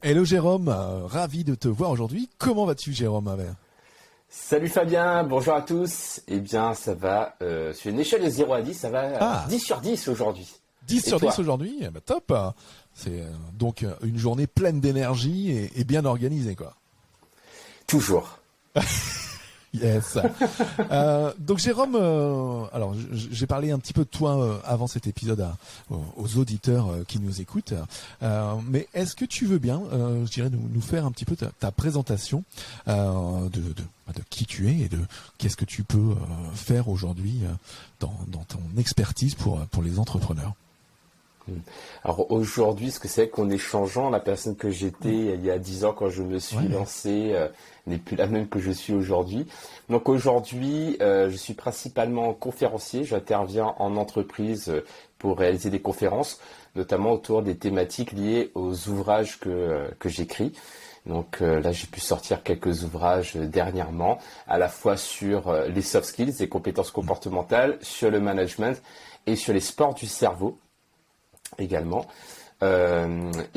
Hello Jérôme, ravi de te voir aujourd'hui. Comment vas-tu Jérôme? Salut Fabien, bonjour à tous. Eh bien, ça va, sur une échelle de 0 à 10, ça va Ah, 10 sur 10 aujourd'hui. 10 Et sur 10 toi? aujourd'hui, top. C'est donc une journée pleine d'énergie et bien organisée quoi. Toujours. Yes. Donc Jérôme, alors j'ai parlé un petit peu de toi avant cet épisode aux auditeurs qui nous écoutent. Mais est-ce que tu veux bien, je dirais, nous faire un petit peu ta présentation de qui tu es et de qu'est-ce que tu peux faire aujourd'hui dans ton expertise pour les entrepreneurs. Alors aujourd'hui, ce que c'est qu'en échangeant, la personne que j'étais il y a 10 ans quand je me suis lancé n'est plus la même que je suis aujourd'hui. Donc aujourd'hui, je suis principalement conférencier. J'interviens en entreprise pour réaliser des conférences, notamment autour des thématiques liées aux ouvrages que j'écris. Donc là, j'ai pu sortir quelques ouvrages dernièrement, à la fois sur les soft skills, les compétences comportementales, sur le management et sur les sports du cerveau également. Je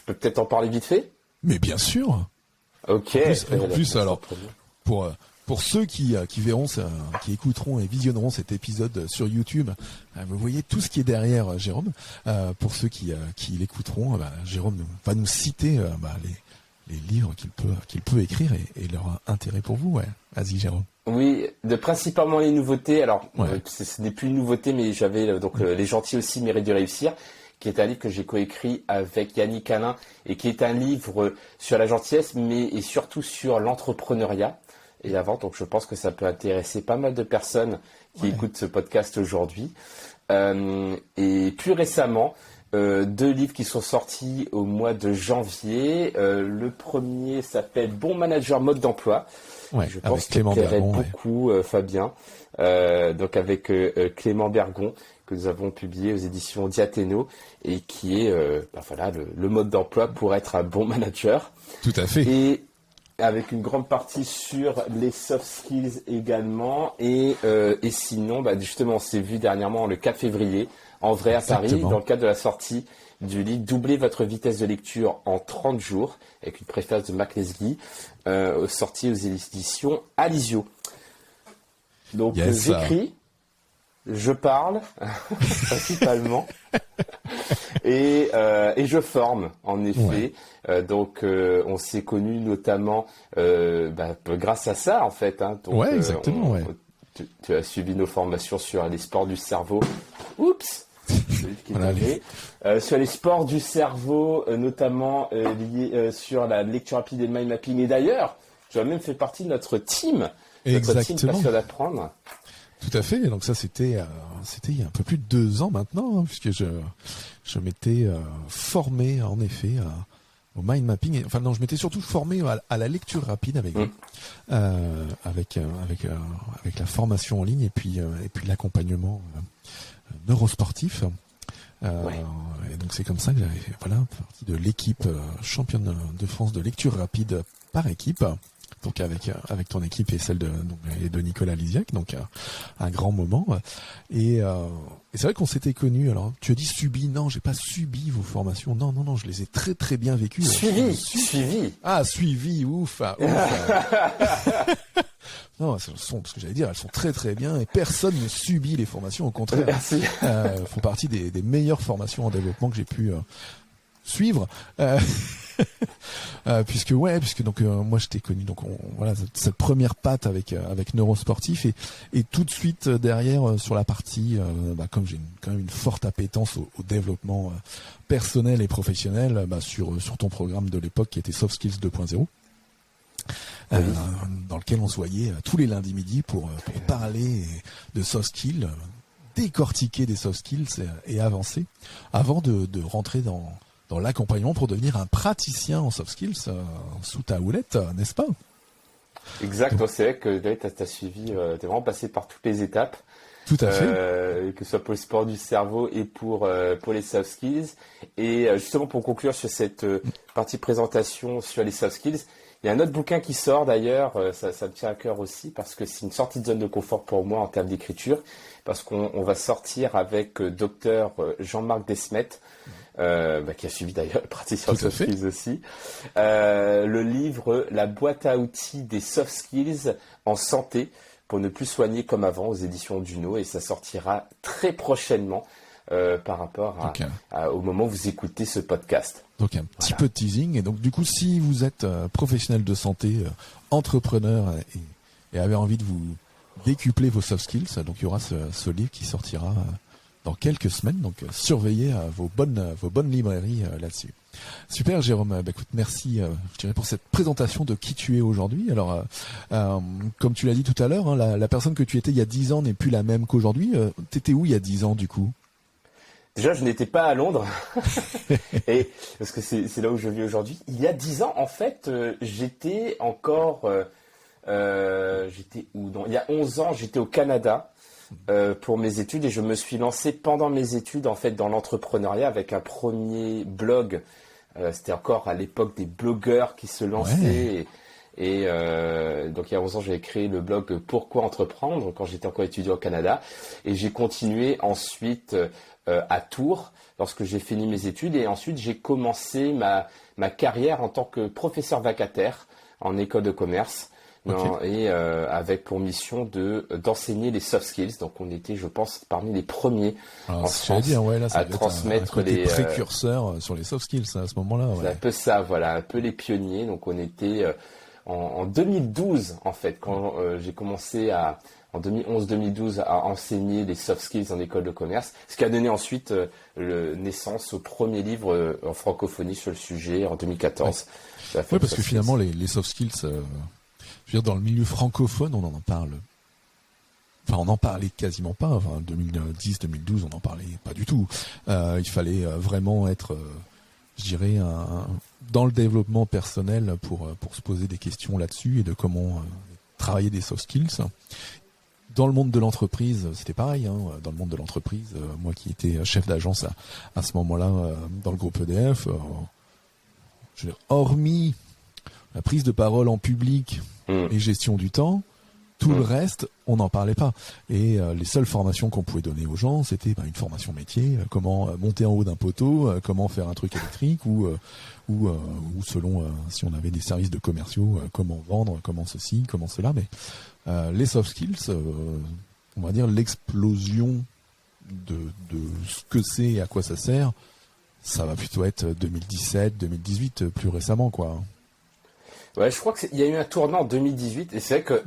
peux peut-être en parler vite fait. Mais bien sûr. Ok. En plus, alors pour ceux qui verront, qui écouteront et visionneront cet épisode sur YouTube, vous voyez tout ce qui est derrière Jérôme. Pour ceux qui l'écouteront, Jérôme va nous citer les livres qu'il peut écrire et leur intérêt pour vous. Ouais. Vas-y Jérôme. Oui, principalement les nouveautés. Alors, Ouais. ce n'est plus une nouveauté, mais j'avais Les Gentils aussi méritent de réussir, qui est un livre que j'ai coécrit avec Yannick Alain et qui est un livre sur la gentillesse, mais et surtout sur l'entrepreneuriat et la vente. Donc, je pense que ça peut intéresser pas mal de personnes qui écoutent ce podcast aujourd'hui. Et plus récemment, 2 livres qui sont sortis au mois de janvier. Le premier s'appelle Bon Manager Mode d'emploi. Ouais, Je avec pense qu'il Clément plairait Bergon. beaucoup, Fabien. Donc avec Clément Bergon, que nous avons publié aux éditions Diathéno, et qui est le mode d'emploi pour être un bon manager. Tout à fait. Et avec une grande partie sur les soft skills également. Et sinon, justement, on s'est vu dernièrement le 4 février, en vrai à Paris, Exactement. dans le cadre de la sortie du livre Doubler votre vitesse de lecture en 30 jours, avec une préface de Mac Leslie, sortie aux éditions Alizio. Donc j'écris, je parle, principalement, et je forme, en effet. On s'est connus notamment grâce à ça, en fait. Hein. Donc, Exactement. tu as suivi nos formations sur les sports du cerveau. Oups! Sur les sports du cerveau, notamment liés sur la lecture rapide et le mind mapping. Et d'ailleurs, tu as même fait partie de notre team Passion d'apprendre. Tout à fait. Donc ça, c'était il y a un peu plus de 2 ans maintenant, hein, puisque je m'étais formé en effet au mind mapping. Enfin non, je m'étais surtout formé à la lecture rapide avec avec la formation en ligne et puis l'accompagnement neurosportif. Et donc c'est comme ça que j'avais fait partie de l'équipe championne de France de lecture rapide par équipe. Donc avec ton équipe et celle de Nicolas Lisiac, donc un grand moment. Et c'est vrai qu'on s'était connus. Alors tu as dit subi, non, j'ai pas subi vos formations. Non, je les ai très très bien vécues. Suivi. Ah, suivi, ouf. Non, elles sont, parce que j'allais dire, elles sont très très bien et personne ne subit les formations. Au contraire, Merci. Font partie des meilleures formations en développement que j'ai pu suivre. Puisque donc moi je t'ai connu donc cette première patte avec Neurosportif et tout de suite derrière sur la partie comme j'ai quand même une forte appétence au développement personnel et professionnel sur ton programme de l'époque qui était Soft Skills 2.0. Dans lequel on se voyait tous les lundis midi pour parler de soft skills, décortiquer des soft skills et avancer avant de rentrer dans l'accompagnement pour devenir un praticien en soft skills sous ta houlette, n'est-ce pas? Exact, c'est vrai que tu as suivi, tu es vraiment passé par toutes les étapes. Tout à fait. Que ce soit pour le sport du cerveau et pour les soft skills. Et justement, pour conclure sur cette partie présentation sur les soft skills, il y a un autre bouquin qui sort d'ailleurs, ça me tient à cœur aussi, parce que c'est une sortie de zone de confort pour moi en termes d'écriture, parce qu'on va sortir avec docteur Jean-Marc Desmet, qui a suivi d'ailleurs le praticien Tout à soft fait. skills aussi. Le livre La boîte à outils des soft skills en santé pour ne plus soigner comme avant aux éditions Duno, et ça sortira très prochainement par rapport Donc, au moment où vous écoutez ce podcast. Donc un petit peu de teasing. Et donc du coup, si vous êtes professionnel de santé, entrepreneur et avez envie de vous décupler vos soft skills, donc il y aura ce livre qui sortira dans quelques semaines. Donc surveillez vos bonnes librairies là-dessus. Super Jérôme, écoute, merci je dirais pour cette présentation de qui tu es aujourd'hui. Alors comme tu l'as dit tout à l'heure, hein, la personne que tu étais il y a 10 ans n'est plus la même qu'aujourd'hui. T'étais où il y a 10 ans du coup? Déjà, je n'étais pas à Londres, et parce que c'est là où je vis aujourd'hui. Il y a 10 ans, en fait, j'étais encore, j'étais où? Non, il y a 11 ans, j'étais au Canada pour mes études, et je me suis lancé pendant mes études, en fait, dans l'entrepreneuriat avec un premier blog. C'était encore à l'époque des blogueurs qui se lançaient. Ouais. Donc il y a 11 ans, j'avais créé le blog Pourquoi entreprendre quand j'étais encore étudiant au Canada, et j'ai continué ensuite à Tours lorsque j'ai fini mes études, et ensuite j'ai commencé ma carrière en tant que professeur vacataire en école de commerce. Okay. Et avec pour mission d'enseigner les soft skills. Donc on était, je pense, parmi les premiers en France à transmettre les précurseurs sur les soft skills à ce moment-là. Ouais. C'est un peu ça, voilà, un peu les pionniers. Donc on était en 2012 en fait, quand j'ai commencé en 2011-2012 à enseigner les soft skills en école de commerce, ce qui a donné ensuite naissance au premier livre en francophonie sur le sujet en 2014. Ouais, parce que finalement les soft skills, je veux dire, dans le milieu francophone, on en parle. Enfin, on n'en parlait quasiment pas. Enfin, 2010-2012, on n'en parlait pas du tout. Il fallait vraiment être, je dirais, dans le développement personnel pour se poser des questions là-dessus et de comment travailler des soft skills. Dans le monde de l'entreprise, c'était pareil. Hein. Dans le monde de l'entreprise, moi qui étais chef d'agence à ce moment-là dans le groupe EDF, je veux dire, hormis la prise de parole en public et gestion du temps, tout le reste, on n'en parlait pas. Et les seules formations qu'on pouvait donner aux gens, c'était une formation métier, comment monter en haut d'un poteau, comment faire un truc électrique, ou selon si on avait des services de commerciaux, comment vendre, comment ceci, comment cela. Mais les soft skills, on va dire l'explosion de ce que c'est et à quoi ça sert, ça va plutôt être 2017, 2018, plus récemment, quoi. Ouais, je crois qu'il y a eu un tournant en 2018, et c'est vrai que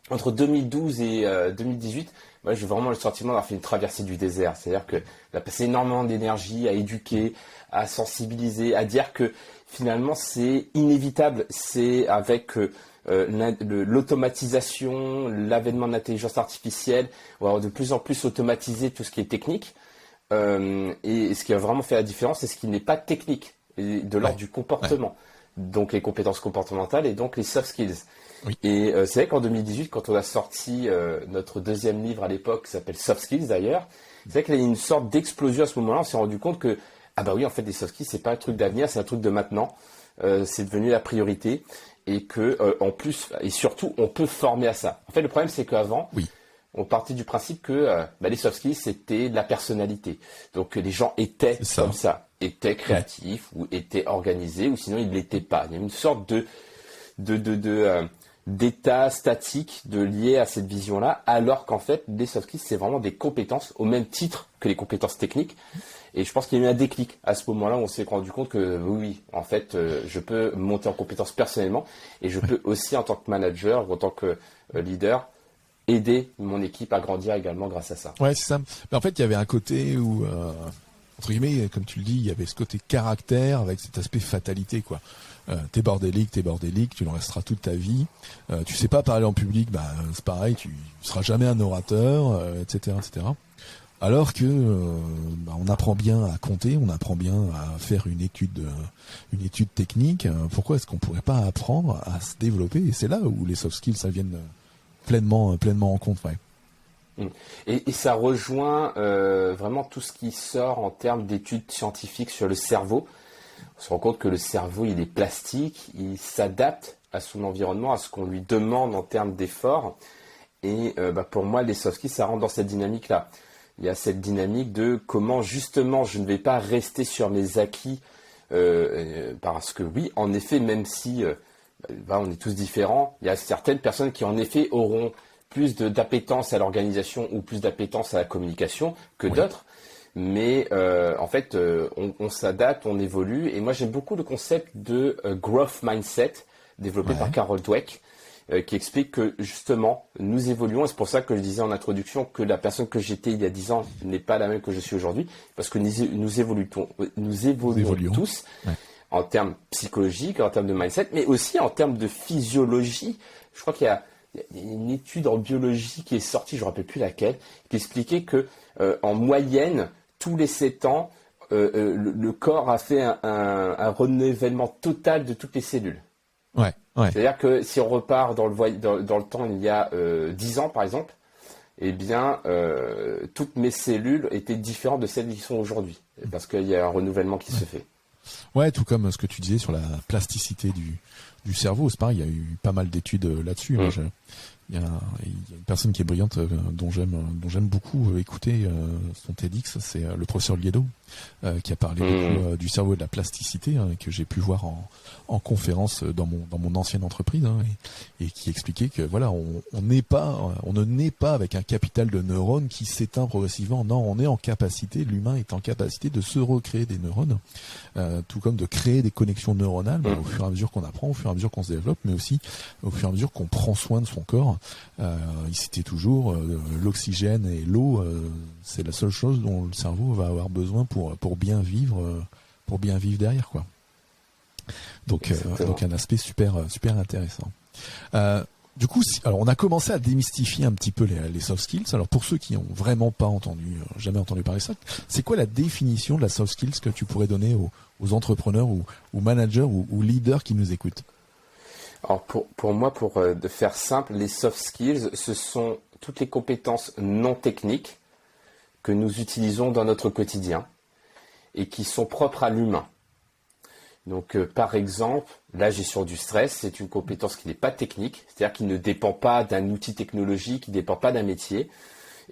entre 2012 et 2018, moi j'ai vraiment le sentiment d'avoir fait une traversée du désert. C'est-à-dire que j'ai passé énormément d'énergie à éduquer, à sensibiliser, à dire que finalement c'est inévitable. C'est avec l'automatisation, l'avènement de l'intelligence artificielle, on va de plus en plus automatiser tout ce qui est technique. Et ce qui va vraiment faire la différence, c'est ce qui n'est pas technique, et de l'ordre du comportement. Ouais. Donc les compétences comportementales et donc les soft skills. Oui. Et c'est vrai qu'en 2018, quand on a sorti notre deuxième livre à l'époque, qui s'appelle Soft Skills d'ailleurs, c'est vrai qu'il y a eu une sorte d'explosion à ce moment-là. On s'est rendu compte que, oui, en fait, les soft skills, c'est pas un truc d'avenir, c'est un truc de maintenant. C'est devenu la priorité. Et que, en plus, et surtout, on peut former à ça. En fait, le problème, c'est qu'avant, on partait du principe que les soft skills, c'était de la personnalité. Donc, les gens étaient comme ça, étaient créatifs ou étaient organisés, ou sinon, ils ne l'étaient pas. Il y a une sorte d'état statique lié à cette vision-là, alors qu'en fait, les soft skills, c'est vraiment des compétences au même titre que les compétences techniques. Et je pense qu'il y a eu un déclic à ce moment-là où on s'est rendu compte que oui, en fait, je peux monter en compétences personnellement, et je peux aussi, en tant que manager ou en tant que leader, aider mon équipe à grandir également grâce à ça. Ouais, c'est ça. Mais en fait, il y avait un côté où, entre guillemets, comme tu le dis, il y avait ce côté caractère avec cet aspect fatalité, quoi. T'es bordélique, tu le resteras toute ta vie. Tu sais pas parler en public, c'est pareil, tu seras jamais un orateur, etc., etc. Alors que on apprend bien à compter, on apprend bien à faire une étude technique. Pourquoi est-ce qu'on pourrait pas apprendre à se développer? Et c'est là où les soft skills, ça viennent pleinement en compte, ouais. Et ça rejoint vraiment tout ce qui sort en termes d'études scientifiques sur le cerveau. On se rend compte que le cerveau, il est plastique, il s'adapte à son environnement, à ce qu'on lui demande en termes d'efforts. Et pour moi, les soft skills, ça rentre dans cette dynamique-là. il y a cette dynamique de comment justement je ne vais pas rester sur mes acquis parce que oui, en effet, même si on est tous différents, il y a certaines personnes qui en effet auront plus d'appétence à l'organisation ou plus d'appétence à la communication que d'autres. Mais en fait, on s'adapte, on évolue. Et moi, j'aime beaucoup le concept de growth mindset développé par Carol Dweck, qui explique que justement, nous évoluons. Et c'est pour ça que je disais en introduction que la personne que j'étais il y a 10 ans n'est pas la même que je suis aujourd'hui, parce que nous évoluons tous en termes psychologiques, en termes de mindset, mais aussi en termes de physiologie. Je crois qu'il y a une étude en biologie qui est sortie, je ne me rappelle plus laquelle, qui expliquait que en moyenne, tous les 7 ans, le corps a fait un renouvellement total de toutes les cellules. C'est-à-dire que si on repart dans le temps, il y a 10 ans par exemple, eh bien, toutes mes cellules étaient différentes de celles qui sont aujourd'hui, parce qu'il y a un renouvellement qui se fait. Ouais, tout comme ce que tu disais sur la plasticité du cerveau, c'est pareil, il y a eu pas mal d'études là-dessus. Il y a une personne qui est brillante dont j'aime beaucoup écouter son TEDx, c'est le professeur Liedo, qui a parlé beaucoup du cerveau et de la plasticité, que j'ai pu voir en conférence dans mon ancienne entreprise, et qui expliquait que voilà, on ne naît pas avec un capital de neurones qui s'éteint progressivement. Non, on est en capacité, l'humain est en capacité de se recréer des neurones, tout comme de créer des connexions neuronales au fur et à mesure qu'on apprend, au fur et à mesure qu'on se développe, mais aussi au fur et à mesure qu'on prend soin de son corps. Il citait toujours l'oxygène et l'eau, c'est la seule chose dont le cerveau va avoir besoin pour bien vivre derrière, quoi. Donc un aspect super intéressant. Du coup, alors on a commencé à démystifier un petit peu les soft skills. Alors pour ceux qui n'ont vraiment pas jamais entendu parler de ça, c'est quoi la définition de la soft skills que tu pourrais donner aux entrepreneurs ou managers ou leaders qui nous écoutent? Alors pour moi, de faire simple, les soft skills, ce sont toutes les compétences non techniques que nous utilisons dans notre quotidien et qui sont propres à l'humain. Donc par exemple, la gestion du stress, c'est une compétence qui n'est pas technique, c'est-à-dire qui ne dépend pas d'un outil technologique, qui ne dépend pas d'un métier,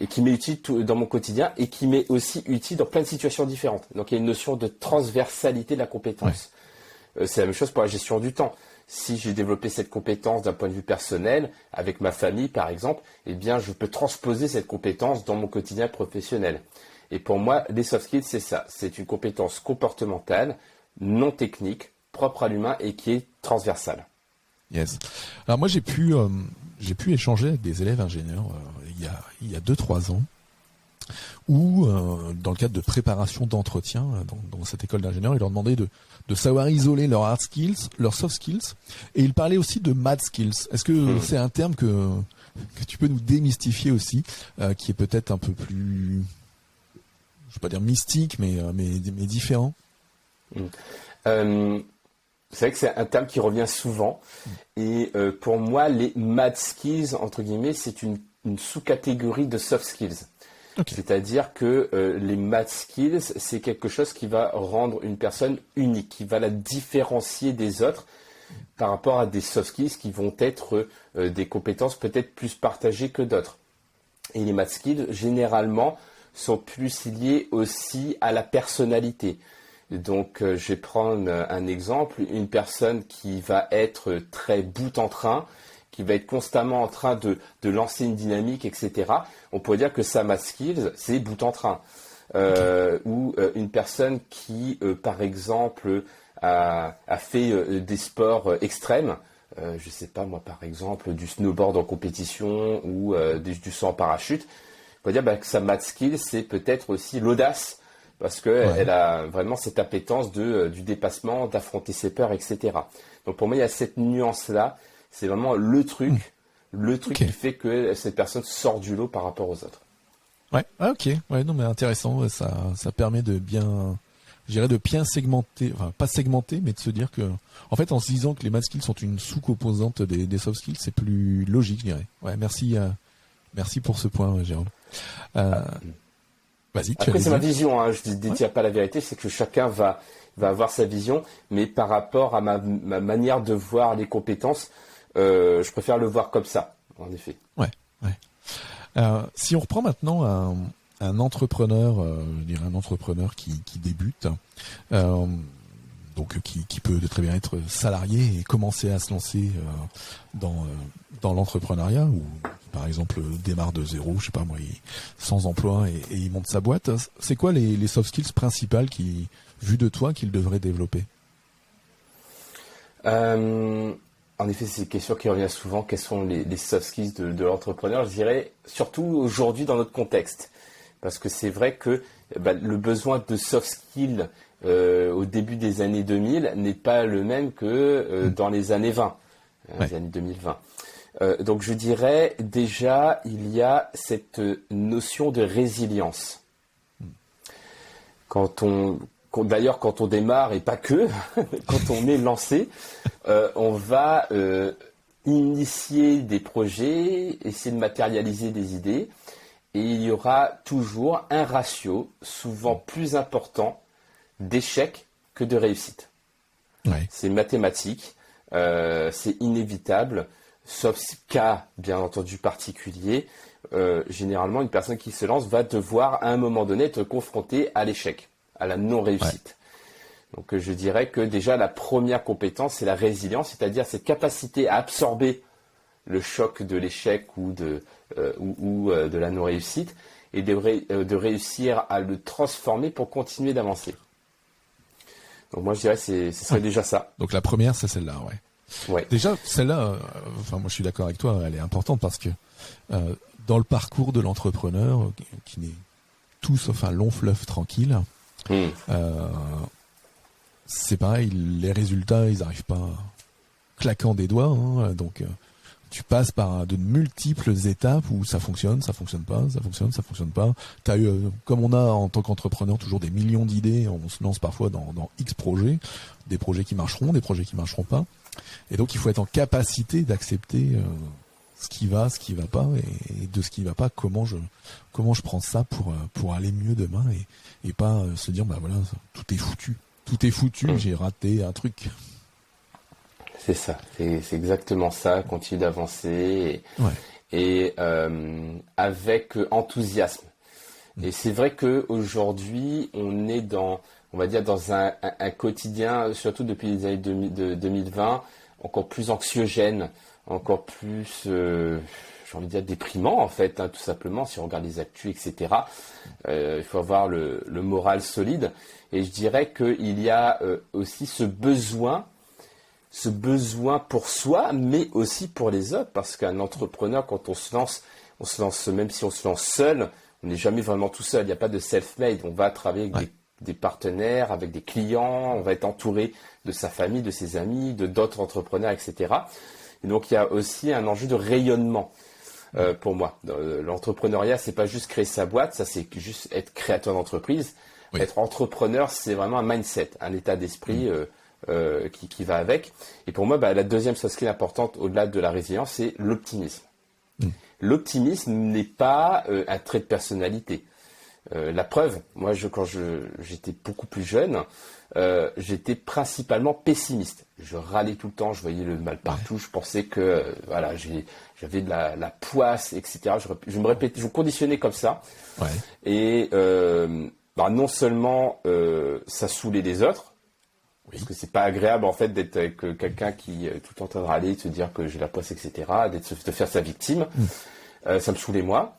et qui m'est utile dans mon quotidien et qui m'est aussi utile dans plein de situations différentes. Donc il y a une notion de transversalité de la compétence. C'est la même chose pour la gestion du temps. Si j'ai développé cette compétence d'un point de vue personnel, avec ma famille par exemple, eh bien je peux transposer cette compétence dans mon quotidien professionnel. Et pour moi, les soft skills, c'est ça. C'est une compétence comportementale, non technique, propre à l'humain et qui est transversale. Yes. Alors moi j'ai pu échanger avec des élèves ingénieurs il y a 2-3 ans, où dans le cadre de préparation d'entretien dans cette école d'ingénieurs, ils leur demandaient de savoir isoler leurs hard skills, leurs soft skills, et ils parlaient aussi de mad skills. Est-ce que c'est un terme que tu peux nous démystifier aussi, qui est peut-être un peu plus, je vais pas dire mystique, mais différent? C'est vrai que c'est un terme qui revient souvent, et pour moi, les mad skills, entre guillemets, c'est une sous-catégorie de soft skills. Okay. C'est-à-dire que les mad skills, c'est quelque chose qui va rendre une personne unique, qui va la différencier des autres par rapport à des soft skills qui vont être des compétences peut-être plus partagées que d'autres. Et les mad skills, généralement, sont plus liés aussi à la personnalité. Donc, je vais prendre un exemple, une personne qui va être très boute en train, qui va être constamment en train de lancer une dynamique, etc. On pourrait dire que sa mad skills, c'est bout en train. Ou une personne qui, par exemple, a fait des sports extrêmes, je sais pas moi, par exemple, du snowboard en compétition ou du saut en parachute. On pourrait dire que sa mad skills, c'est peut-être aussi l'audace, parce qu'elle a vraiment cette appétence du dépassement, d'affronter ses peurs, etc. Donc pour moi, il y a cette nuance-là. C'est vraiment le truc qui fait que cette personne sort du lot par rapport aux autres. Ouais, ok. Ouais, non, mais intéressant. Ça permet de bien, je dirais, de bien segmenter, enfin, pas segmenter, mais de se dire que, en fait, en se disant que les mad skills sont une sous-composante des soft skills, c'est plus logique, je dirais. Ouais, merci pour ce point, Jérôme. Vas-y. Après, c'est ma vision, hein. Je ne détiens pas la vérité, c'est que chacun va avoir sa vision, mais par rapport à ma manière de voir les compétences, je préfère le voir comme ça, en effet. Ouais. Si on reprend maintenant un entrepreneur, je dirais un entrepreneur qui débute, donc qui peut très bien être salarié et commencer à se lancer dans l'entrepreneuriat, ou par exemple démarre de zéro, je sais pas moi, sans emploi et il monte sa boîte. C'est quoi les soft skills principales vu de toi, qu'il devrait développer? En effet, c'est une question qui revient souvent. Quels sont les soft skills de l'entrepreneur? Je dirais surtout aujourd'hui dans notre contexte. Parce que c'est vrai que le besoin de soft skills au début des années 2000 n'est pas le même que dans les années 20, les années 2020. Donc je dirais déjà, il y a cette notion de résilience. D'ailleurs, quand on démarre, et pas que, quand on est lancé, on va initier des projets, essayer de matérialiser des idées, et il y aura toujours un ratio, souvent plus important, d'échecs que de réussite. Ouais. C'est mathématique, c'est inévitable, sauf cas, bien entendu, particulier. Généralement, une personne qui se lance va devoir, à un moment donné, être confrontée à l'échec, à la non-réussite. Ouais. Donc, je dirais que déjà, la première compétence, c'est la résilience, c'est-à-dire cette capacité à absorber le choc de l'échec ou de la non-réussite et de réussir à le transformer pour continuer d'avancer. Donc, moi, je dirais que ce serait déjà ça. Donc, la première, c'est celle-là, ouais. Ouais. Déjà, celle-là, moi je suis d'accord avec toi, elle est importante parce que dans le parcours de l'entrepreneur, qui n'est tout sauf un long fleuve tranquille, c'est pareil, les résultats, ils n'arrivent pas claquant des doigts, hein, donc tu passes par de multiples étapes où ça fonctionne pas, ça fonctionne pas. T'as eu, comme on a en tant qu'entrepreneur toujours des millions d'idées, on se lance parfois dans X projets, des projets qui marcheront, des projets qui marcheront pas. Et donc il faut être en capacité d'accepter ce qui va pas, et de ce qui va pas, comment je prends ça pour aller mieux demain, et pas se dire bah voilà, tout est foutu, j'ai raté un truc. C'est ça, c'est exactement ça, continue d'avancer et avec enthousiasme. Et c'est vrai qu'aujourd'hui, on est on va dire dans un quotidien, surtout depuis les années 2020, encore plus anxiogène, encore plus, j'ai envie de dire, déprimant en fait, hein, tout simplement, si on regarde les actus, etc. Il faut avoir le moral solide. Et je dirais qu'il y a aussi ce besoin pour soi, mais aussi pour les autres, parce qu'un entrepreneur, quand on se lance, même si on se lance seul, on n'est jamais vraiment tout seul. Il n'y a pas de self-made. On va travailler avec des partenaires, avec des clients, on va être entouré de sa famille, de ses amis, de d'autres entrepreneurs, etc. Et donc il y a aussi un enjeu de rayonnement pour moi. L'entrepreneuriat, c'est pas juste créer sa boîte, ça c'est juste être créateur d'entreprise. Oui. Être entrepreneur, c'est vraiment un mindset, un état d'esprit qui va avec. Et pour moi, la deuxième soft skill importante au-delà de la résilience, c'est l'optimisme. L'optimisme n'est pas un trait de personnalité. La preuve, moi, quand j'étais beaucoup plus jeune, j'étais principalement pessimiste. Je râlais tout le temps, je voyais le mal partout, je pensais que voilà, j'avais de la poisse, etc. Je me répétais, je me conditionnais comme ça. Ouais. Et non seulement ça saoulait les autres, parce que c'est pas agréable en fait d'être avec quelqu'un qui est tout le temps en train de râler, de se dire que j'ai la poisse, etc., de faire sa victime. Ça me saoulait moi.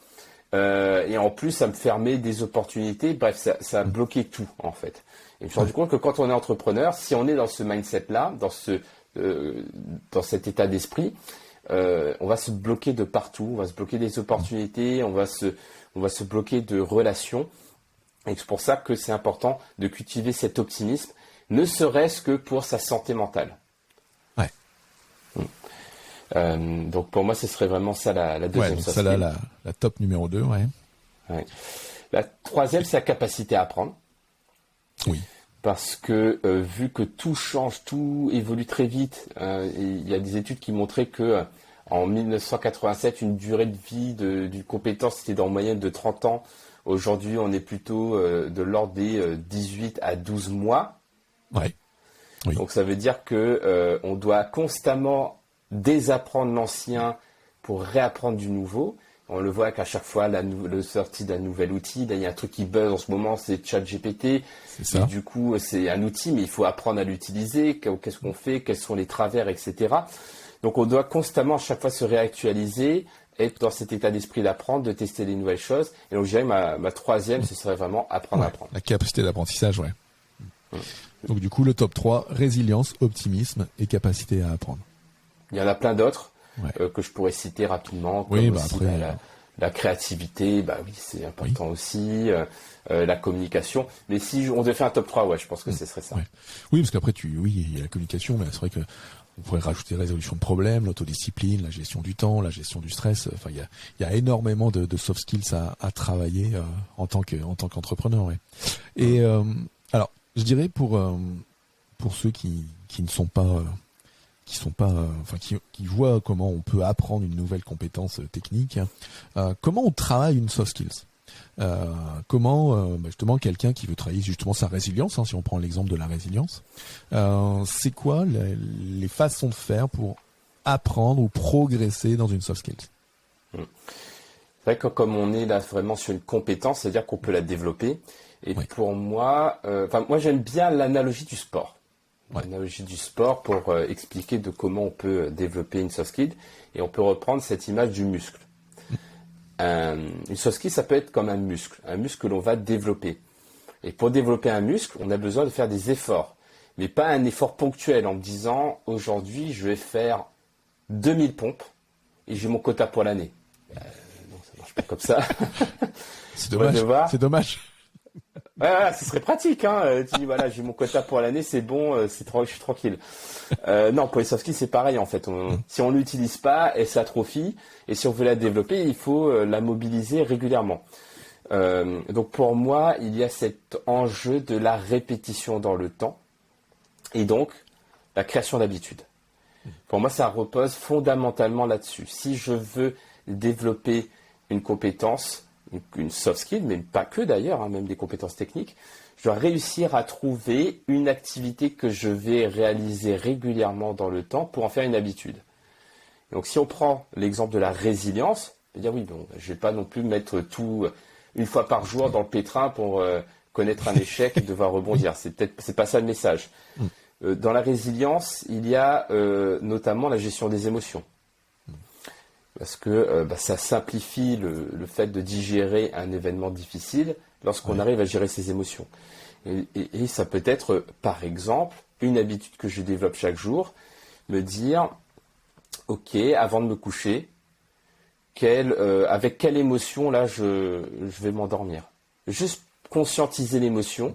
Et en plus, ça me fermait des opportunités. Bref, ça bloquait tout en fait. Et je me suis rendu compte que quand on est entrepreneur, si on est dans ce mindset-là, dans cet état d'esprit, on va se bloquer de partout. On va se bloquer des opportunités. On va se bloquer de relations. Et c'est pour ça que c'est important de cultiver cet optimisme, ne serait-ce que pour sa santé mentale. Ouais. Donc pour moi, ce serait vraiment ça la deuxième soft skill. Celle-là, la top numéro 2, ouais. La troisième, c'est la capacité à apprendre. Oui. Parce que vu que tout change, tout évolue très vite, il y a des études qui montraient que en 1987, une durée de vie d'une compétence était en moyenne de 30 ans. Aujourd'hui, on est plutôt de l'ordre des 18 à 12 mois. Ouais. Oui. Donc ça veut dire que on doit constamment désapprendre l'ancien pour réapprendre du nouveau. On le voit qu'à chaque fois, le sortie d'un nouvel outil, là, il y a un truc qui buzz en ce moment, c'est ChatGPT. C'est ça. Et du coup, c'est un outil, mais il faut apprendre à l'utiliser. Qu'est-ce qu'on fait? Quels sont les travers, etc. Donc, on doit constamment, à chaque fois, se réactualiser, être dans cet état d'esprit d'apprendre, de tester des nouvelles choses. Et donc, je dirais ma troisième, ce serait vraiment apprendre à apprendre. La capacité d'apprentissage, ouais. Donc, du coup, le top 3, résilience, optimisme et capacité à apprendre. Il y en a plein d'autres que je pourrais citer rapidement, comme aussi après, la créativité, oui, c'est important aussi, la communication. Mais si on devait faire un top 3, ouais, je pense que ce serait ça. Ouais. Oui, parce qu'après, il y a la communication, mais c'est vrai que on pourrait rajouter résolution de problèmes, l'autodiscipline, la gestion du temps, la gestion du stress. Enfin, il y a énormément de soft skills à travailler en tant qu'entrepreneur. Ouais. Et alors, je dirais pour ceux qui ne sont pas qui voient comment on peut apprendre une nouvelle compétence technique, comment on travaille une soft skills. Comment justement quelqu'un qui veut travailler justement sa résilience, si on prend l'exemple de la résilience, c'est quoi les façons de faire pour apprendre ou progresser dans une soft skills? C'est vrai que comme on est là vraiment sur une compétence, c'est-à-dire qu'on peut la développer. Et pour moi, moi j'aime bien l'analogie du sport. L'analogie du sport pour expliquer de comment on peut développer une soft skill. Et on peut reprendre cette image du muscle. Une soft skill, ça peut être comme un muscle que l'on va développer. Et pour développer un muscle, on a besoin de faire des efforts. Mais pas un effort ponctuel en me disant, aujourd'hui, je vais faire 2000 pompes et j'ai mon quota pour l'année. Non, ça marche pas comme ça. C'est dommage. C'est dommage. Ouais, ce serait pratique, hein. Tu dis voilà, j'ai mon quota pour l'année, c'est bon, je suis tranquille. Non, pour les soft skills, c'est pareil en fait. Si on l'utilise pas, elle s'atrophie, et si on veut la développer, il faut la mobiliser régulièrement. Donc pour moi, il y a cet enjeu de la répétition dans le temps, et donc la création d'habitudes. Pour moi, ça repose fondamentalement là-dessus. Si je veux développer une compétence, une soft skill, mais pas que d'ailleurs, même des compétences techniques, je dois réussir à trouver une activité que je vais réaliser régulièrement dans le temps pour en faire une habitude. Donc si on prend l'exemple de la résilience, je vais dire oui, bon, je ne vais pas non plus mettre tout une fois par jour dans le pétrin pour connaître un échec et devoir rebondir. C'est pas ça le message. Dans la résilience, il y a notamment la gestion des émotions. Parce que ça simplifie le fait de digérer un événement difficile lorsqu'on arrive à gérer ses émotions. Et ça peut être, par exemple, une habitude que je développe chaque jour, me dire, ok, avant de me coucher, avec quelle émotion là je vais m'endormir. Juste conscientiser l'émotion.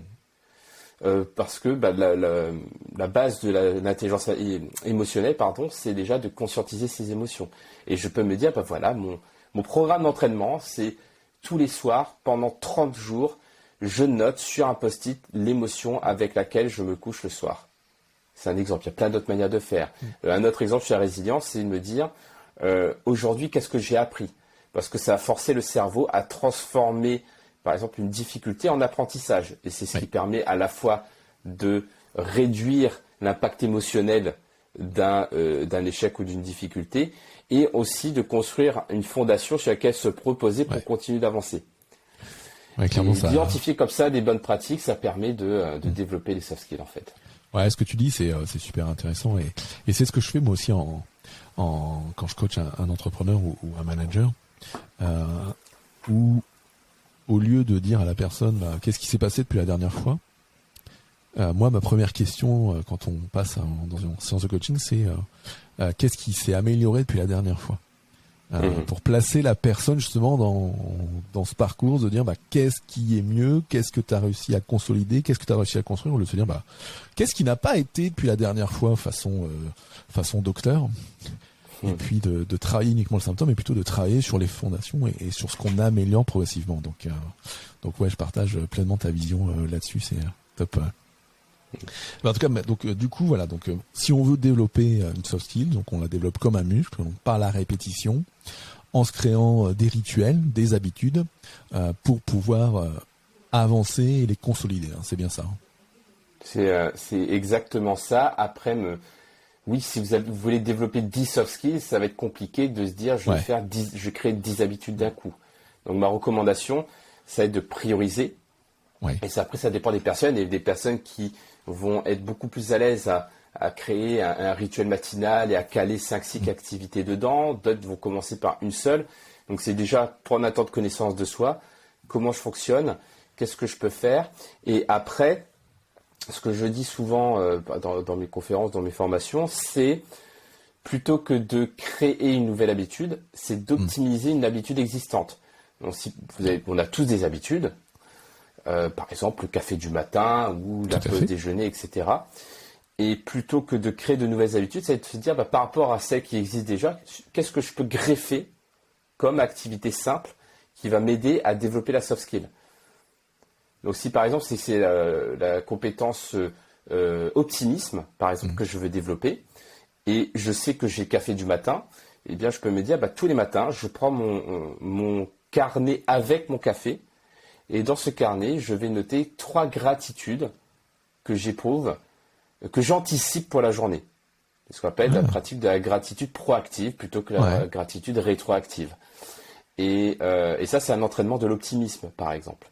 Parce que la base de l'intelligence émotionnelle, c'est déjà de conscientiser ses émotions. Et je peux me dire, voilà, mon programme d'entraînement, c'est tous les soirs, pendant 30 jours, je note sur un post-it l'émotion avec laquelle je me couche le soir. C'est un exemple, il y a plein d'autres manières de faire. Un autre exemple sur la résilience, c'est de me dire, aujourd'hui, qu'est-ce que j'ai appris? Parce que ça a forcé le cerveau à transformer par exemple une difficulté en apprentissage. Et c'est ce qui permet à la fois de réduire l'impact émotionnel d'un échec ou d'une difficulté et aussi de construire une fondation sur laquelle se proposer pour continuer d'avancer. D'identifier comme ça des bonnes pratiques, ça permet de développer les soft skills en fait. Ouais, ce que tu dis, c'est super intéressant et c'est ce que je fais moi aussi quand je coach un entrepreneur ou un manager où au lieu de dire à la personne qu'est-ce qui s'est passé depuis la dernière fois, moi ma première question quand on passe dans une séance de coaching, c'est qu'est-ce qui s'est amélioré depuis la dernière fois, pour placer la personne justement dans ce parcours de dire qu'est-ce qui est mieux, qu'est-ce que tu as réussi à consolider, qu'est-ce que tu as réussi à construire, au lieu de se dire qu'est-ce qui n'a pas été depuis la dernière fois façon docteur. Et puis de travailler uniquement le symptôme, et plutôt de travailler sur les fondations et sur ce qu'on améliore progressivement. Donc ouais, je partage pleinement ta vision là-dessus, c'est top. En tout cas, du coup, voilà. Donc, si on veut développer une soft skill, donc on la développe comme un muscle, donc par la répétition, en se créant des rituels, des habitudes, pour pouvoir avancer et les consolider. C'est bien ça. C'est exactement ça. Après, oui, si vous voulez développer 10 soft skills, ça va être compliqué de se dire je vais créer 10 habitudes d'un coup. Donc ma recommandation, ça va être de prioriser. Ouais. Et ça, après, ça dépend des personnes. Et des personnes qui vont être beaucoup plus à l'aise à créer un rituel matinal et à caler 5-6 activités dedans. D'autres vont commencer par une seule. Donc c'est déjà prendre un temps de connaissance de soi. Comment je fonctionne? Qu'est-ce que je peux faire? Et après, ce que je dis souvent dans mes conférences, dans mes formations, c'est plutôt que de créer une nouvelle habitude, c'est d'optimiser une habitude existante. Donc si on a tous des habitudes, par exemple le café du matin ou la pause déjeuner, etc. Et plutôt que de créer de nouvelles habitudes, c'est de se dire par rapport à celles qui existent déjà, qu'est-ce que je peux greffer comme activité simple qui va m'aider à développer la soft skill. Donc si par exemple c'est la compétence optimisme, par exemple, que je veux développer, et je sais que j'ai café du matin, eh bien je peux me dire tous les matins, je prends mon carnet avec mon café, et dans ce carnet, je vais noter 3 gratitudes que j'éprouve, que j'anticipe pour la journée. C'est ce qu'on appelle la pratique de la gratitude proactive plutôt que la gratitude rétroactive. Et ça, c'est un entraînement de l'optimisme, par exemple.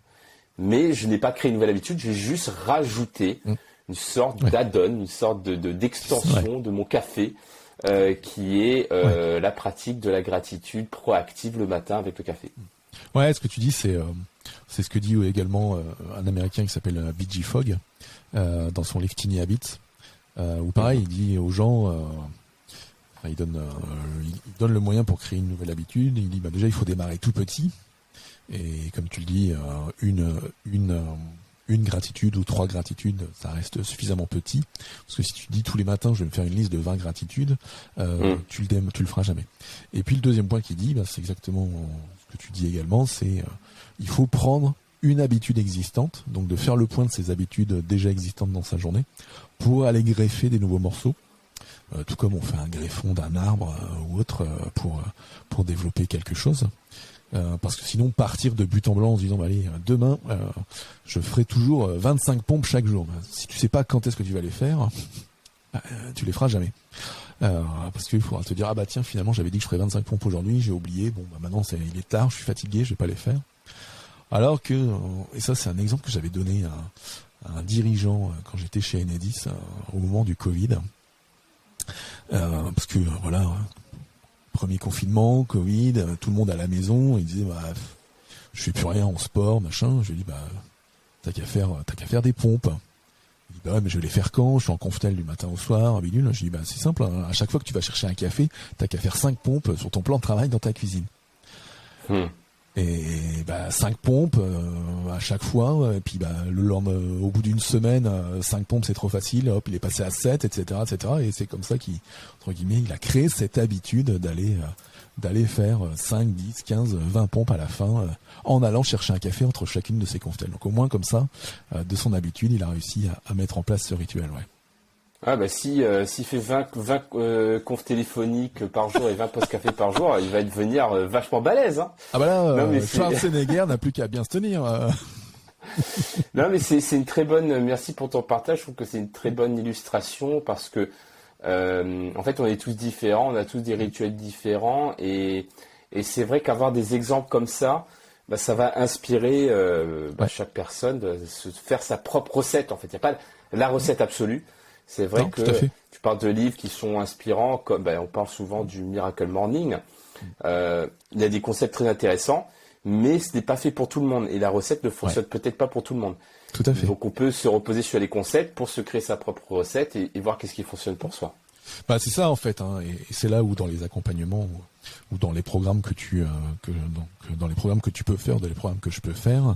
Mais je n'ai pas créé une nouvelle habitude, j'ai juste rajouté une sorte d'add-on, une sorte d'extension de mon café qui est la pratique de la gratitude proactive le matin avec le café. Ouais, ce que tu dis, c'est ce que dit également un Américain qui s'appelle B.G. Fogg dans son livre Tiny Habits, où pareil, il dit aux gens, il donne le moyen pour créer une nouvelle habitude. Il dit déjà il faut démarrer tout petit. Et comme tu le dis, une gratitude ou 3 gratitudes, ça reste suffisamment petit. Parce que si tu dis tous les matins, je vais me faire une liste de 20 gratitudes, tu le feras jamais. Et puis le deuxième point qu'il dit, c'est exactement ce que tu dis également, c'est il faut prendre une habitude existante, donc de faire le point de ces habitudes déjà existantes dans sa journée, pour aller greffer des nouveaux morceaux. Tout comme on fait un greffon d'un arbre ou autre pour développer quelque chose. Parce que sinon partir de but en blanc en se disant allez demain je ferai toujours 25 pompes chaque jour, si tu sais pas quand est-ce que tu vas les faire, tu les feras jamais, parce qu'il faudra te dire tiens finalement j'avais dit que je ferais 25 pompes aujourd'hui, j'ai oublié, maintenant il est tard, je suis fatigué, je vais pas les faire. Alors que, et ça c'est un exemple que j'avais donné à un dirigeant quand j'étais chez Enedis au moment du Covid, parce que premier confinement, Covid, tout le monde à la maison, il disait je fais plus rien en sport, machin. Je lui dis t'as qu'à faire des pompes. Il dit mais je vais les faire quand? Je suis en conf-tel du matin au soir, bidule. Je lui dis c'est simple, à chaque fois que tu vas chercher un café, t'as qu'à faire 5 pompes sur ton plan de travail dans ta cuisine. Et 5 pompes à chaque fois, et puis le lendemain, au bout d'une semaine, 5 pompes c'est trop facile, hop, il est passé à 7, etc. Et c'est comme ça qu'il, entre guillemets, il a créé cette habitude d'aller faire 5, 10, 15, 20 pompes à la fin, en allant chercher un café entre chacune de ses conftels. Donc au moins comme ça, de son habitude, il a réussi à mettre en place ce rituel, s'il fait 20 confs téléphoniques par jour et 20 post-café par jour, il va devenir vachement balèze. Hein. Schwarzenegger n'a plus qu'à bien se tenir. Non, mais c'est une très bonne. Merci pour ton partage. Je trouve que c'est une très bonne illustration parce que, en fait, on est tous différents, on a tous des rituels différents et c'est vrai qu'avoir des exemples comme ça, ça va inspirer chaque personne de se faire sa propre recette. En fait, il n'y a pas la recette absolue. C'est vrai que tu parles de livres qui sont inspirants, comme on parle souvent du Miracle Morning. Il y a des concepts très intéressants, mais ce n'est pas fait pour tout le monde. Et la recette ne fonctionne peut-être pas pour tout le monde. Tout à fait. Donc on peut se reposer sur les concepts pour se créer sa propre recette et voir qu'est-ce qui fonctionne pour soi. C'est ça en fait, et c'est là où dans les accompagnements ou dans les programmes dans les programmes que tu peux faire, dans les programmes que je peux faire,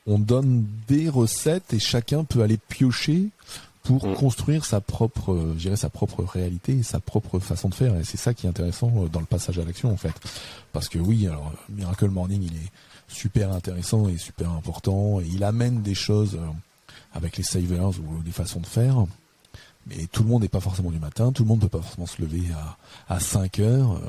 on donne des recettes et chacun peut aller piocher pour construire sa propre réalité et sa propre façon de faire. Et c'est ça qui est intéressant dans le passage à l'action, en fait. Parce que Miracle Morning, il est super intéressant et super important. Et il amène des choses avec les savers ou des façons de faire. Mais tout le monde n'est pas forcément du matin. Tout le monde ne peut pas forcément se lever à 5 heures.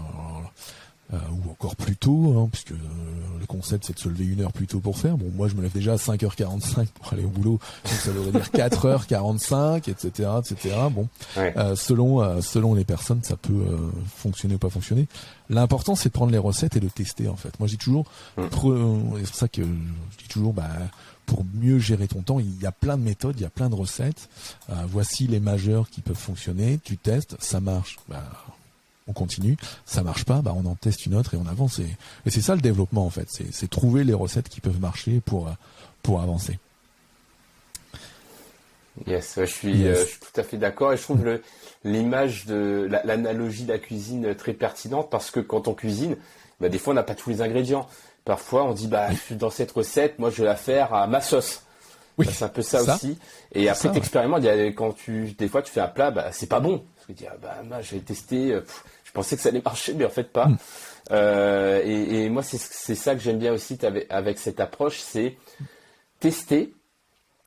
ou encore plus tôt, hein, puisque le concept c'est de se lever 1 heure plus tôt pour faire. Bon, moi je me lève déjà à 5h45 pour aller au boulot, donc ça voudrait dire 4h45, etc., etc. Bon, Ouais. selon les personnes, ça peut fonctionner ou pas fonctionner. L'important c'est de prendre les recettes et de tester en fait. Moi je dis toujours, c'est pour ça que je dis toujours, pour mieux gérer ton temps, il y a plein de méthodes, il y a plein de recettes. Voici les majeures qui peuvent fonctionner. Tu testes, ça marche. On continue, ça marche pas, on en teste une autre et on avance. Et c'est ça le développement en fait, c'est trouver les recettes qui peuvent marcher pour avancer. Yes, je suis tout à fait d'accord et je trouve l'image de l'analogie de la cuisine très pertinente parce que quand on cuisine, des fois on n'a pas tous les ingrédients. Parfois on dit je suis dans cette recette, moi je vais la faire à ma sauce. Oui, c'est un peu ça aussi. Et après t'expérimentes, des fois tu fais un plat, c'est pas bon. Parce que tu dis moi j'ai testé, je pensais que ça allait marcher, mais en fait pas. Et moi c'est ça que j'aime bien aussi avec cette approche, c'est tester.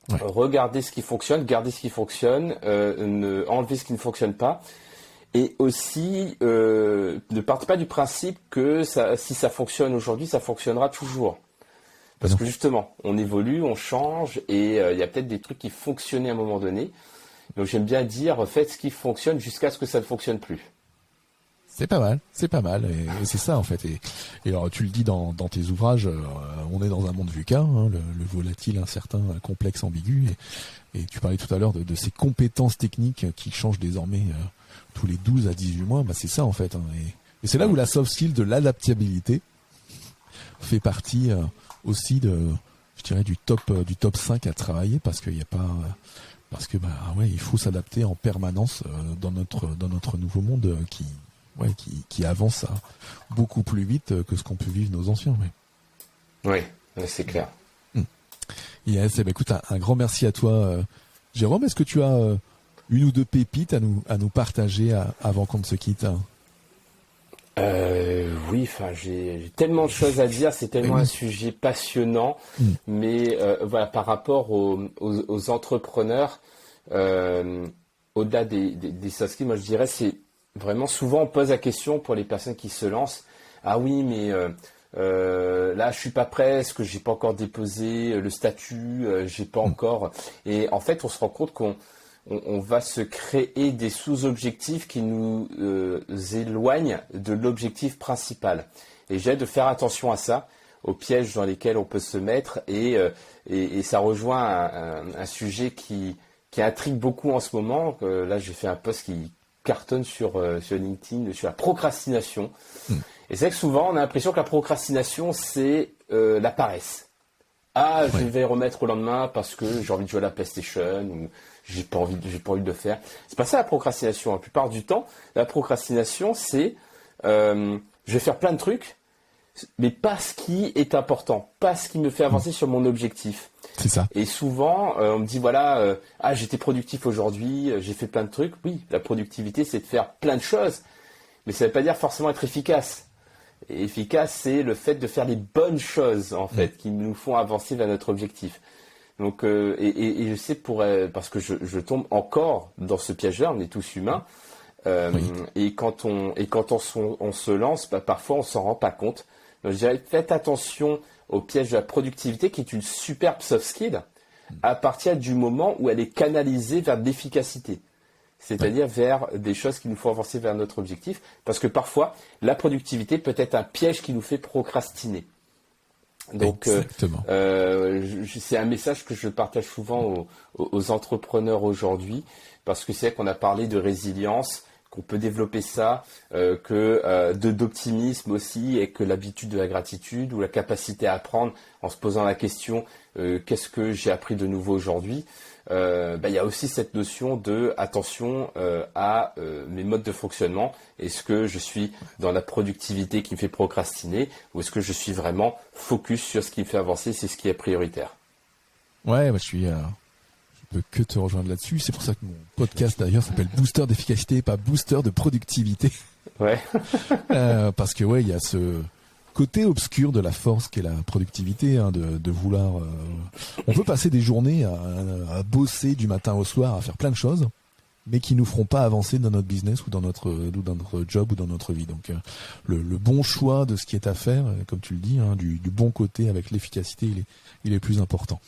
Ouais. Regarder ce qui fonctionne, garder ce qui fonctionne, enlever ce qui ne fonctionne pas. Et aussi, ne partez pas du principe que si ça fonctionne aujourd'hui, ça fonctionnera toujours. Parce que justement, on évolue, on change, et il y a peut-être des trucs qui fonctionnaient à un moment donné. Donc j'aime bien dire, faites ce qui fonctionne jusqu'à ce que ça ne fonctionne plus. C'est pas mal, et c'est ça en fait. Et alors tu le dis dans tes ouvrages, on est dans un monde VUCA, hein, le volatile, incertain, complexe, ambigu, et tu parlais tout à l'heure de ces compétences techniques qui changent désormais tous les 12 à 18 mois, c'est ça en fait. Hein, et c'est là où la soft skill de l'adaptabilité fait partie aussi je dirais du top 5 à travailler parce qu'il y a pas il faut s'adapter en permanence dans notre nouveau monde qui avance beaucoup plus vite que ce qu'ont pu vivre nos anciens. Oui, c'est clair. Yes, écoute, un grand merci à toi, Jérôme. Est-ce que tu as une ou deux pépites à nous partager avant qu'on ne se quitte? Oui, j'ai tellement de choses à dire, c'est tellement un sujet passionnant, mais par rapport aux entrepreneurs, au-delà des soft skills, moi je dirais c'est vraiment souvent on pose la question pour les personnes qui se lancent. Ah oui, mais là je suis pas prêt, est-ce que j'ai pas encore déposé le statut, j'ai pas encore. Et en fait, on se rend compte qu'on va se créer des sous-objectifs qui nous éloignent de l'objectif principal. Et j'ai de faire attention à ça, aux pièges dans lesquels on peut se mettre. Et ça rejoint un sujet qui intrigue beaucoup en ce moment. Là, j'ai fait un post qui cartonne sur LinkedIn sur la procrastination. Et c'est vrai que souvent, on a l'impression que la procrastination, c'est la paresse. Je vais remettre au lendemain parce que j'ai envie de jouer à la PlayStation ou j'ai pas envie de le faire. C'est pas ça la procrastination. La plupart du temps, la procrastination, c'est je vais faire plein de trucs, mais pas ce qui est important, pas ce qui me fait avancer sur mon objectif. C'est ça. Et souvent, on me dit j'étais productif aujourd'hui, j'ai fait plein de trucs. Oui, la productivité, c'est de faire plein de choses, mais ça ne veut pas dire forcément être efficace. Et efficace, c'est le fait de faire les bonnes choses, en fait, qui nous font avancer vers notre objectif. Donc, et je sais parce que je tombe encore dans ce piège-là, on est tous humains. Et quand on se lance, parfois on s'en rend pas compte. Donc, je dirais, faites attention au piège de la productivité, qui est une superbe soft skill, à partir du moment où elle est canalisée vers de l'efficacité. C'est-à-dire vers des choses qui nous font avancer vers notre objectif. Parce que parfois, la productivité peut être un piège qui nous fait procrastiner. Donc, c'est un message que je partage souvent aux entrepreneurs aujourd'hui, parce que c'est vrai qu'on a parlé de résilience, qu'on peut développer ça, d'optimisme aussi, et que l'habitude de la gratitude ou la capacité à apprendre en se posant la question qu'est-ce que j'ai appris de nouveau aujourd'hui. Il y a aussi cette notion de attention à mes modes de fonctionnement. Est-ce que je suis dans la productivité qui me fait procrastiner, ou est-ce que je suis vraiment focus sur ce qui me fait avancer, c'est ce qui est prioritaire? Ouais, je peux que te rejoindre là-dessus. C'est pour ça que mon podcast d'ailleurs s'appelle Booster d'efficacité, pas Booster de productivité. Ouais. Parce que il y a ce côté obscur de la force qu'est la productivité, hein, de vouloir. On peut passer des journées à bosser du matin au soir, à faire plein de choses, mais qui nous feront pas avancer dans notre business ou dans notre job ou dans notre vie. Donc le bon choix de ce qui est à faire, comme tu le dis, hein, du bon côté avec l'efficacité, il est plus important.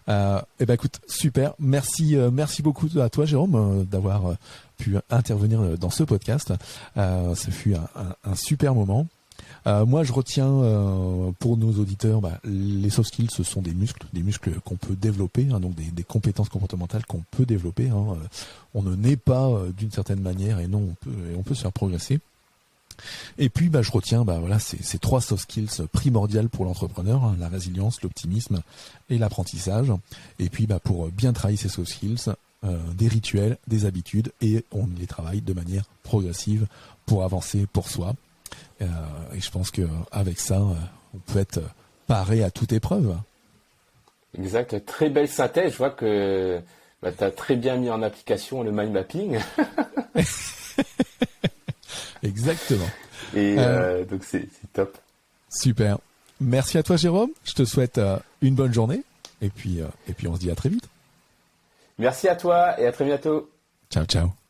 Et ben écoute, super, merci beaucoup à toi Jérôme d'avoir pu intervenir dans ce podcast. Ça fut un super moment. Moi, je retiens pour nos auditeurs, les soft skills, ce sont des muscles qu'on peut développer, hein, donc des compétences comportementales qu'on peut développer. Hein. On ne naît pas d'une certaine manière, et non, on peut se faire progresser. Et puis, je retiens, ces 3 soft skills primordiales pour l'entrepreneur, hein, la résilience, l'optimisme et l'apprentissage. Et puis, pour bien travailler ces soft skills, des rituels, des habitudes, et on les travaille de manière progressive pour avancer pour soi. Et je pense qu'avec ça, on peut être paré à toute épreuve. Exact, très belle synthèse. Je vois que tu as très bien mis en application le mind mapping. Exactement. Et donc c'est top. Super. Merci à toi Jérôme. Je te souhaite une bonne journée. Et puis on se dit à très vite. Merci à toi et à très bientôt. Ciao, ciao.